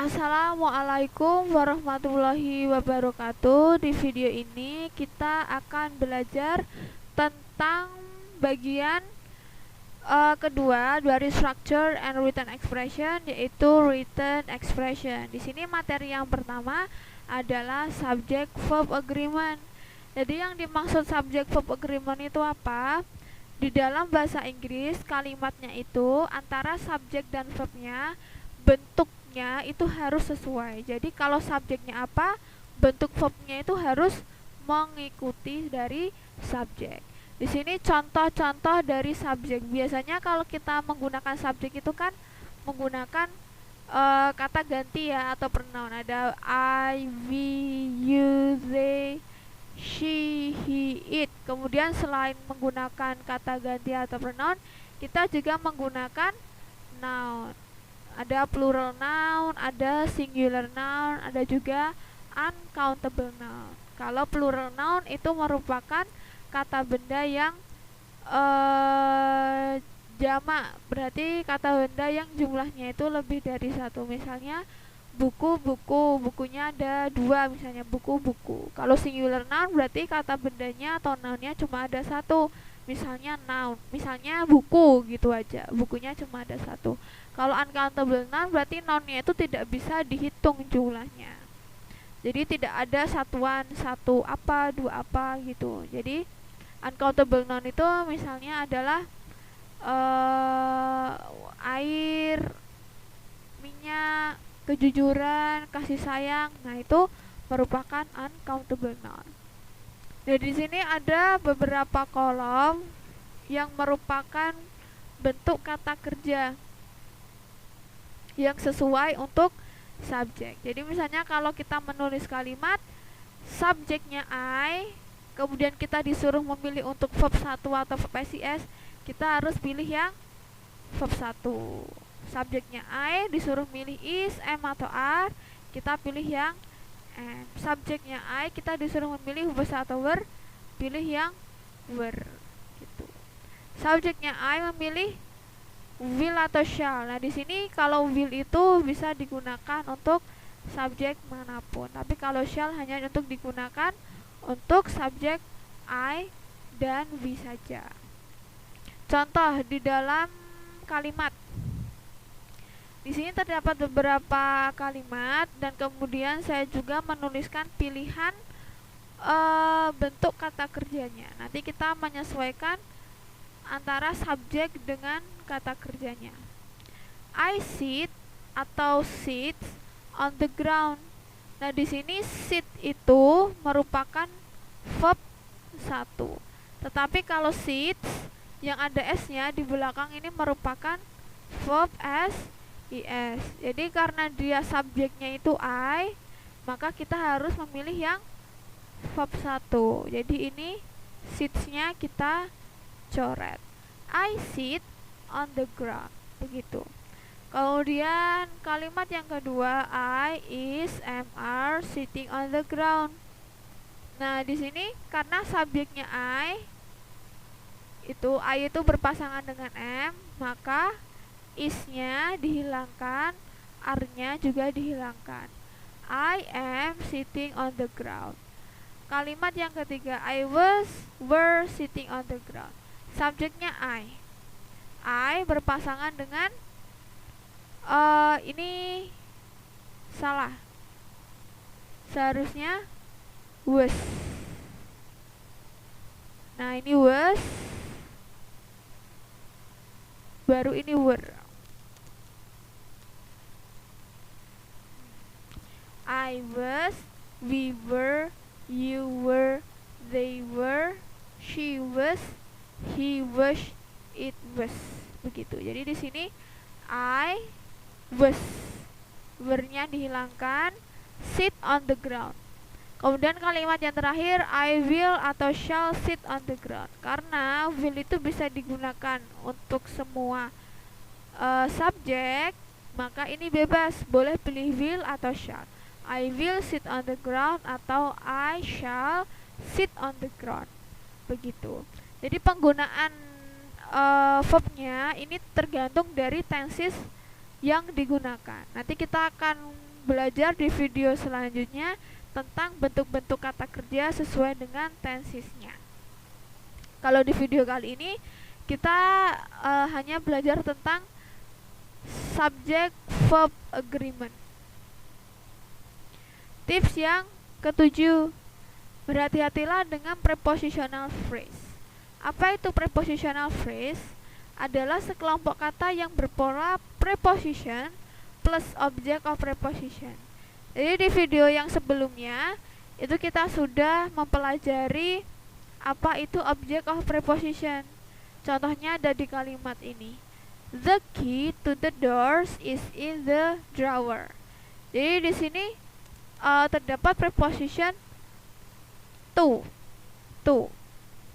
Assalamualaikum warahmatullahi wabarakatuh. Di video ini kita akan belajar tentang bagian kedua dari structure and written expression, yaitu written expression. Di sini materi yang pertama adalah subject verb agreement. Jadi yang dimaksud subject verb agreement itu apa? Di dalam bahasa Inggris kalimatnya itu antara subjek dan verbnya bentuknya itu harus sesuai. Jadi kalau subjeknya apa, bentuk verbnya itu harus mengikuti dari subjek. Di sini contoh-contoh dari subjek. Biasanya kalau kita menggunakan subjek itu kan menggunakan kata ganti ya, atau pronoun. Ada I, we, you, they, she, he, it. Kemudian selain menggunakan kata ganti atau pronoun, kita juga menggunakan noun. Ada plural noun, ada singular noun, ada juga uncountable noun. Kalau plural noun itu merupakan kata benda yang jamak, berarti kata benda yang jumlahnya itu lebih dari satu. Misalnya buku-buku, bukunya ada dua, misalnya buku-buku. Kalau singular noun berarti kata bendanya atau nounnya cuma ada satu, misalnya noun, misalnya buku gitu aja, bukunya cuma ada satu. Kalau uncountable noun berarti nounnya itu tidak bisa dihitung jumlahnya, jadi tidak ada satuan satu apa, dua apa gitu. Jadi uncountable noun itu misalnya adalah air, minyak, kejujuran, kasih sayang. Nah, itu merupakan uncountable noun. Nah, di sini ada beberapa kolom yang merupakan bentuk kata kerja yang sesuai untuk subjek. Jadi misalnya kalau kita menulis kalimat subjeknya I, kemudian kita disuruh memilih untuk verb 1 atau verb SIS, kita harus pilih yang verb 1. Subjeknya I, disuruh milih is, am atau are, kita pilih yang am. Subjeknya I, kita disuruh memilih was atau were, pilih yang were gitu. Subjeknya I memilih will atau shall. Nah, di sini kalau will itu bisa digunakan untuk subjek manapun, tapi kalau shall hanya untuk digunakan untuk subjek I dan we saja. Contoh di dalam kalimat. Di sini terdapat beberapa kalimat dan kemudian saya juga menuliskan pilihan bentuk kata kerjanya. Nanti kita menyesuaikan antara subjek dengan kata kerjanya. I sit atau sits on the ground. Nah, di sini sit itu merupakan verb 1. Tetapi kalau sits yang ada s-nya di belakang ini merupakan verb SIS. Jadi karena dia subjeknya itu I, maka kita harus memilih yang verb 1. Jadi ini sits-nya kita coret. I sit on the ground. Begitu. Kemudian kalimat yang kedua, I, is, am, are sitting on the ground. Nah, di sini karena subjeknya I itu berpasangan dengan am, maka is-nya dihilangkan, are-nya juga dihilangkan. I am sitting on the ground. Kalimat yang ketiga, were sitting on the ground. Subjeknya I berpasangan dengan ini salah, seharusnya was. Nah, ini was, baru ini were. I was, we were, you were, they were, she was, he was, it was. Begitu. Jadi di sini I was, were-nya dihilangkan, sit on the ground. Kemudian kalimat yang terakhir, I will atau shall sit on the ground. Karena will itu bisa digunakan untuk semua subjek, maka ini bebas, boleh pilih will atau shall. I will sit on the ground atau I shall sit on the ground. Begitu. Jadi penggunaan verbnya ini tergantung dari tenses yang digunakan. Nanti kita akan belajar di video selanjutnya tentang bentuk-bentuk kata kerja sesuai dengan tensesnya. Kalau di video kali ini kita hanya belajar tentang subject verb agreement. Tips yang ketujuh, berhati-hatilah dengan prepositional phrase. Apa itu prepositional phrase? Adalah sekelompok kata yang berpola preposition plus object of preposition. Jadi di video yang sebelumnya itu kita sudah mempelajari apa itu object of preposition. Contohnya ada di kalimat ini. The key to the doors is in the drawer. Jadi di sini terdapat preposition to.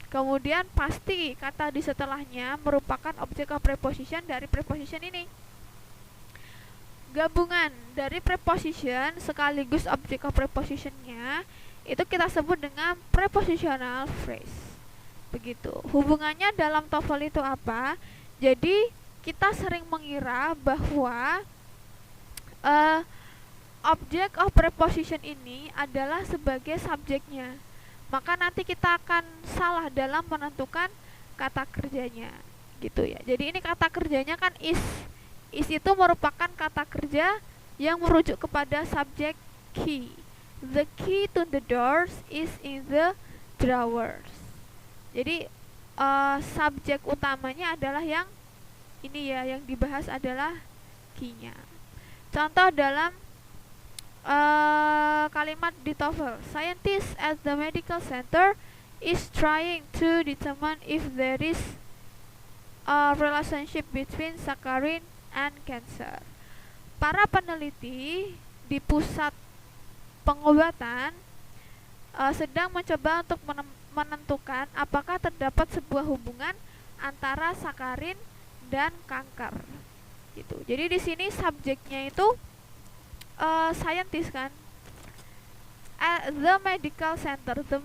Kemudian pasti kata di setelahnya merupakan object of preposition dari preposition ini. Gabungan dari preposition sekaligus object of prepositionnya itu kita sebut dengan prepositional phrase. Begitu. Hubungannya dalam TOEFL itu apa? Jadi kita sering mengira bahwa object of preposition ini adalah sebagai subjeknya. Maka nanti kita akan salah dalam menentukan kata kerjanya. Gitu ya. Jadi ini kata kerjanya kan is. Is itu merupakan kata kerja yang merujuk kepada subjek key. The key to the doors is in the drawers. Jadi subjek utamanya adalah yang ini ya, yang dibahas adalah key-nya. Contoh dalam kalimat di TOEFL, scientists at the medical center is trying to determine if there is a relationship between saccharin and cancer. Para peneliti di pusat pengobatan sedang mencoba untuk menentukan apakah terdapat sebuah hubungan antara sakarin dan kanker. Gitu. Jadi di sini subjeknya itu scientist kan. The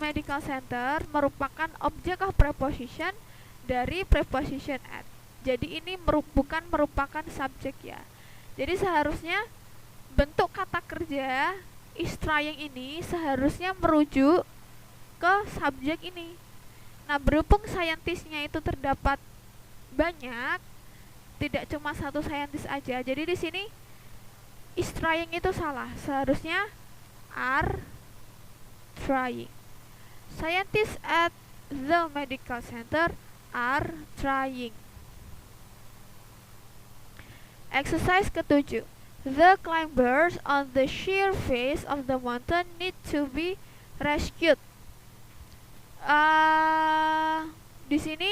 medical center merupakan object of preposition dari preposition at. Jadi ini bukan merupakan subjek ya. Jadi seharusnya bentuk kata kerja is trying ini seharusnya merujuk ke subjek ini. Nah, berhubung scientistnya itu terdapat banyak, tidak cuma satu scientist aja. Jadi di sini is trying itu salah. Seharusnya are trying. Scientists at the medical center are trying. Exercise ketujuh. The climbers on the sheer face of the mountain need to be rescued. Di sini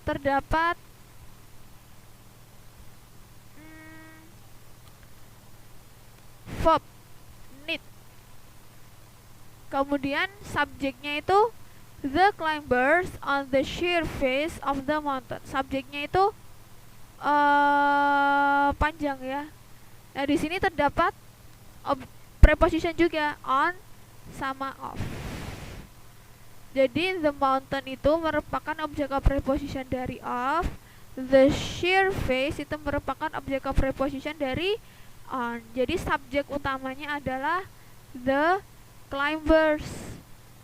terdapat verb need. Kemudian subjeknya itu the climbers on the sheer face of the mountain. Subjeknya itu panjang ya. Nah, di sini terdapat preposition juga on sama of. Jadi the mountain itu merupakan objek of preposition dari of. The sheer face itu merupakan objek of preposition dari on. Jadi subjek utamanya adalah the climbers.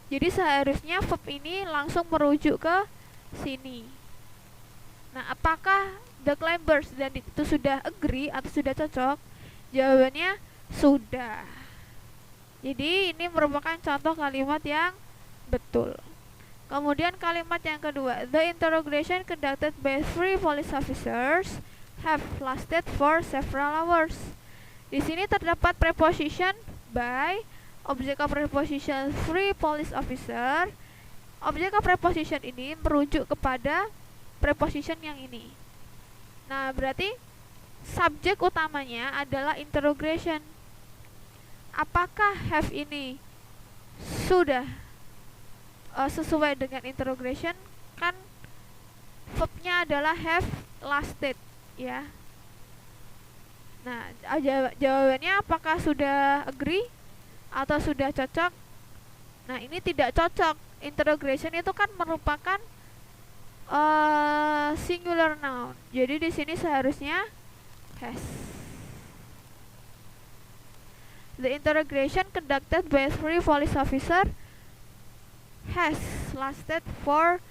Jadi seharusnya verb ini langsung merujuk ke sini. Nah, apakah the climbers dan itu sudah agree atau sudah cocok? Jawabannya sudah. Jadi ini merupakan contoh kalimat yang betul. Kemudian kalimat yang kedua, the interrogation conducted by 3 police officers have lasted for several hours. Di sini terdapat preposition by, object of preposition 3 police officer. Object of preposition ini merujuk kepada preposition yang ini. Nah, berarti subjek utamanya adalah interrogation. Apakah have ini sudah sesuai dengan interrogation? Kan verbnya adalah have lasted ya. Nah, jawabannya apakah sudah agree atau sudah cocok? Nah, ini tidak cocok. Interrogation itu kan merupakan singular noun. Jadi di sini seharusnya has. The interrogation conducted by 3 police officers has lasted for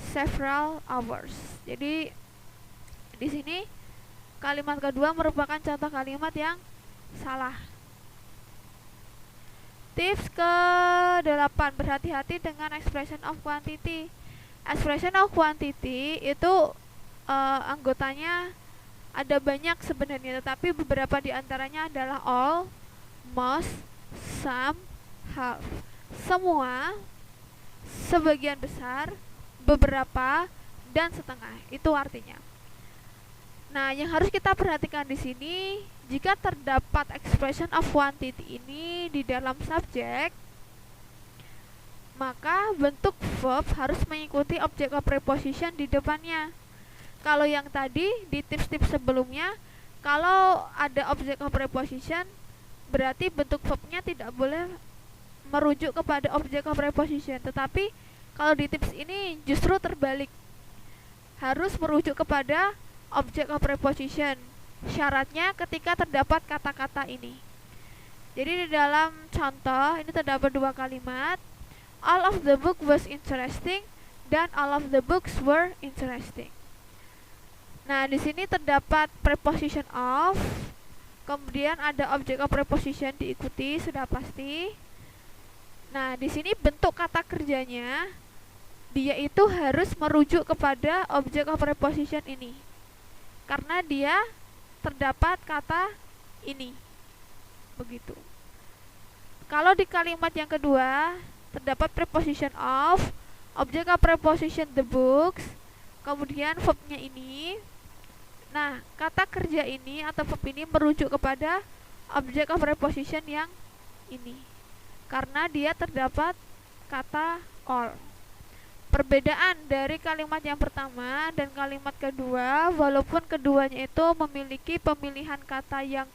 several hours. Jadi di sini kalimat kedua merupakan contoh kalimat yang salah. Tips ke-8, berhati-hati dengan expression of quantity. Expression of quantity itu anggotanya ada banyak sebenarnya, tetapi beberapa di antaranya adalah all, most, some, half. Semua, sebagian besar, beberapa, dan setengah. Itu artinya. Nah, yang harus kita perhatikan di sini, jika terdapat expression of quantity ini di dalam subjek, maka bentuk verb harus mengikuti object of preposition di depannya. Kalau yang tadi di tips-tips sebelumnya, kalau ada object of preposition, berarti bentuk verbnya tidak boleh merujuk kepada object of preposition. Tetapi kalau di tips ini justru terbalik, harus merujuk kepada object of preposition. Syaratnya ketika terdapat kata-kata ini. Jadi di dalam contoh ini terdapat 2 kalimat, all of the book was interesting dan all of the books were interesting. Nah, di sini terdapat preposition of, kemudian ada object of preposition diikuti, sudah pasti. Nah, di sini bentuk kata kerjanya dia itu harus merujuk kepada object of preposition ini. Karena dia terdapat kata ini. Begitu. Kalau di kalimat yang kedua terdapat preposition of, object of preposition the books, kemudian verbnya ini. Nah, kata kerja ini atau verb ini merujuk kepada object of preposition yang ini. Karena dia terdapat kata all. Perbedaan dari kalimat yang pertama dan kalimat kedua, walaupun keduanya itu memiliki pemilihan kata yang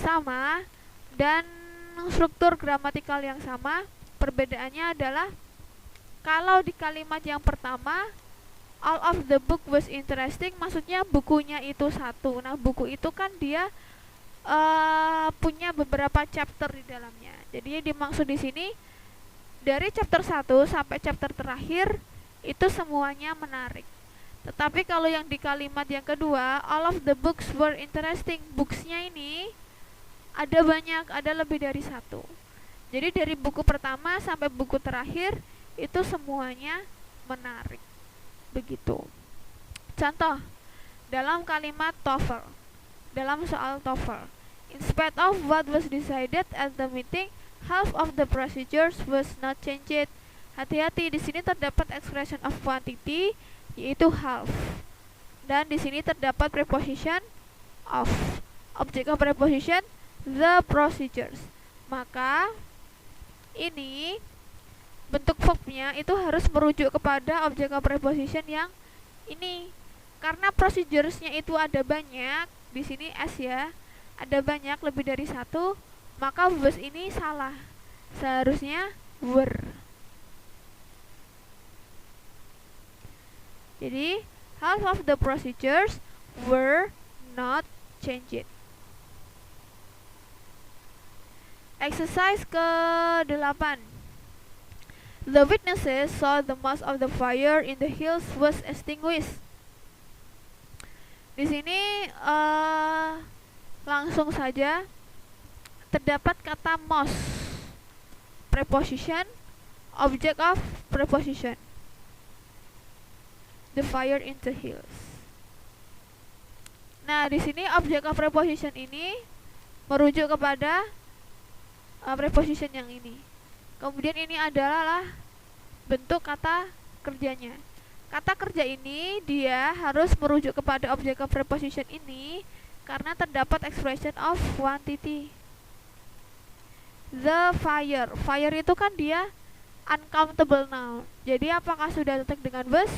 sama dan struktur gramatikal yang sama, perbedaannya adalah kalau di kalimat yang pertama all of the book was interesting, maksudnya bukunya itu satu. Nah, buku itu kan dia punya beberapa chapter di dalamnya. Jadi dimaksud di sini dari chapter 1 sampai chapter terakhir itu semuanya menarik. Tetapi kalau yang di kalimat yang kedua, all of the books were interesting, books-nya ini ada banyak, ada lebih dari satu. Jadi dari buku pertama sampai buku terakhir itu semuanya menarik. Begitu. Contoh dalam kalimat TOEFL, dalam soal TOEFL, in spite of what was decided at the meeting, half of the procedures was not changed. Hati-hati, di sini terdapat expression of quantity yaitu half. Dan di sini terdapat preposition of. Object of preposition the procedures. Maka ini bentuk verbnya itu harus merujuk kepada object of preposition yang ini. Karena proceduresnya itu ada banyak, di sini S ya, ada banyak lebih dari satu, maka was ini salah. Seharusnya were. Jadi half of the procedures were not changed. Exercise ke-8. The witnesses saw the most of the fire in the hills was extinguished. Di sini langsung saja terdapat kata most, preposition, object of preposition. The fire in the hills. Nah, di sini object of preposition ini merujuk kepada preposition yang ini. Kemudian ini adalah bentuk kata kerjanya. Kata kerja ini dia harus merujuk kepada object of preposition ini karena terdapat expression of quantity. The fire. Fire itu kan dia uncountable noun. Jadi apakah sudah cocok dengan was?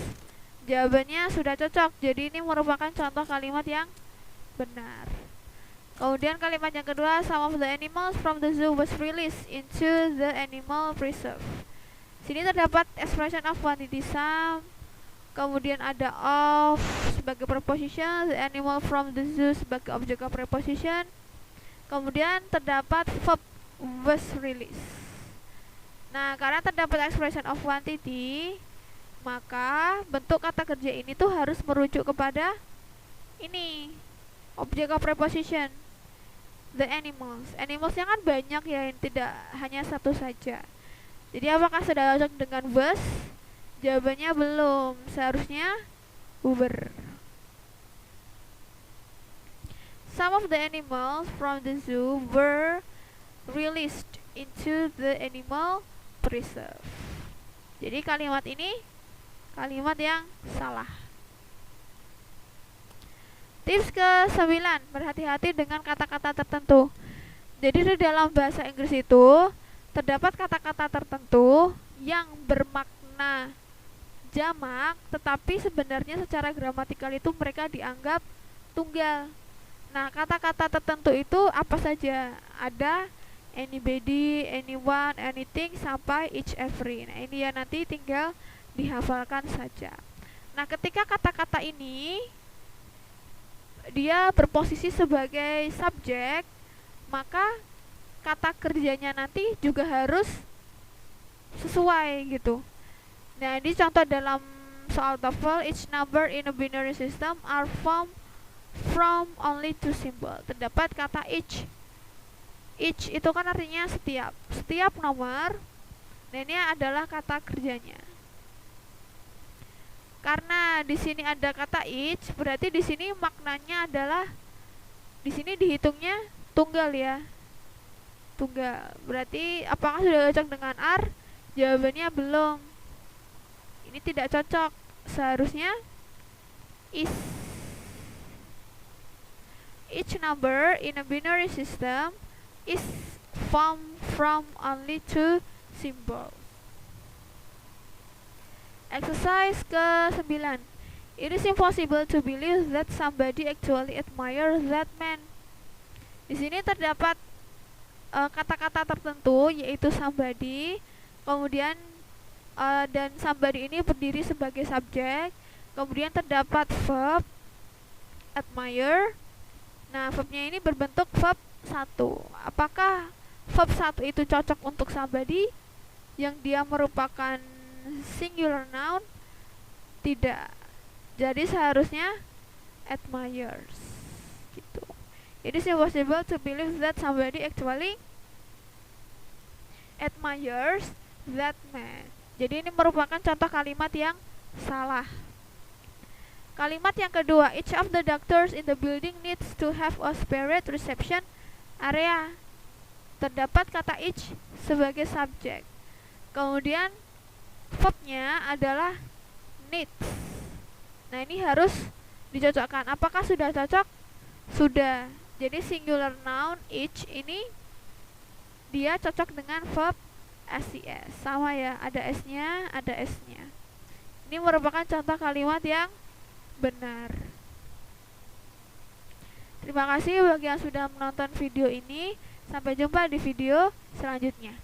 Jawabannya sudah cocok. Jadi ini merupakan contoh kalimat yang benar. Kemudian kalimat yang kedua, some of the animals from the zoo was released into the animal preserve. Sini terdapat expression of quantity some, kemudian ada of sebagai preposition, the animal from the zoo sebagai object of preposition, Kemudian terdapat verb was released. Nah, karena terdapat expression of quantity, maka bentuk kata kerja ini tuh harus merujuk kepada ini, object of preposition, the animals. Animalsnya kan banyak ya, tidak hanya satu saja. Jadi apakah sudah cocok dengan was? Jawabannya belum. Seharusnya were. Some of the animals from the zoo were released into the animal preserve. Jadi kalimat ini kalimat yang salah. Tips ke-9, berhati-hati dengan kata-kata tertentu. Jadi di dalam bahasa Inggris itu terdapat kata-kata tertentu yang bermakna jamak, tetapi sebenarnya secara gramatikal itu mereka dianggap tunggal. Nah, kata-kata tertentu itu apa saja? Ada anybody, anyone, anything, sampai each, every. Nah, ini ya nanti tinggal dihafalkan saja. Nah, ketika kata-kata ini dia berposisi sebagai subjek, maka kata kerjanya nanti juga harus sesuai gitu. Nah, ini contoh dalam soal TOEFL, each number in a binary system are formed from only two symbol. Terdapat kata each. Each itu kan artinya setiap. Setiap nomor. Nah, ini adalah kata kerjanya. Karena di sini ada kata each, berarti di sini maknanya adalah di sini dihitungnya tunggal ya. Tunggal. Berarti apakah sudah cocok dengan are? Jawabannya belum. Ini tidak cocok. Seharusnya is. Each number in a binary system is formed from only two symbols. Exercise ke-9. It is impossible to believe that somebody actually admires that man. Di sini terdapat kata-kata tertentu, yaitu somebody, kemudian dan somebody ini berdiri sebagai subjek, kemudian terdapat verb admire. Nah, verbnya ini berbentuk verb 1. Apakah verb 1 itu cocok untuk somebody yang dia merupakan singular noun? Tidak. Jadi seharusnya admires gitu. It is impossible to believe that somebody actually admires that man. Jadi ini merupakan contoh kalimat yang salah. Kalimat yang kedua, each of the doctors in the building needs to have a separate reception area. Terdapat kata each sebagai subjek. Kemudian verbnya adalah needs. Nah, ini harus dicocokkan. Apakah sudah cocok? Sudah. Jadi singular noun each ini dia cocok dengan verb SES. Sama ya, ada S-nya, ada S-nya. Ini merupakan contoh kalimat yang benar. Terima kasih bagi yang sudah menonton video ini. Sampai jumpa di video selanjutnya.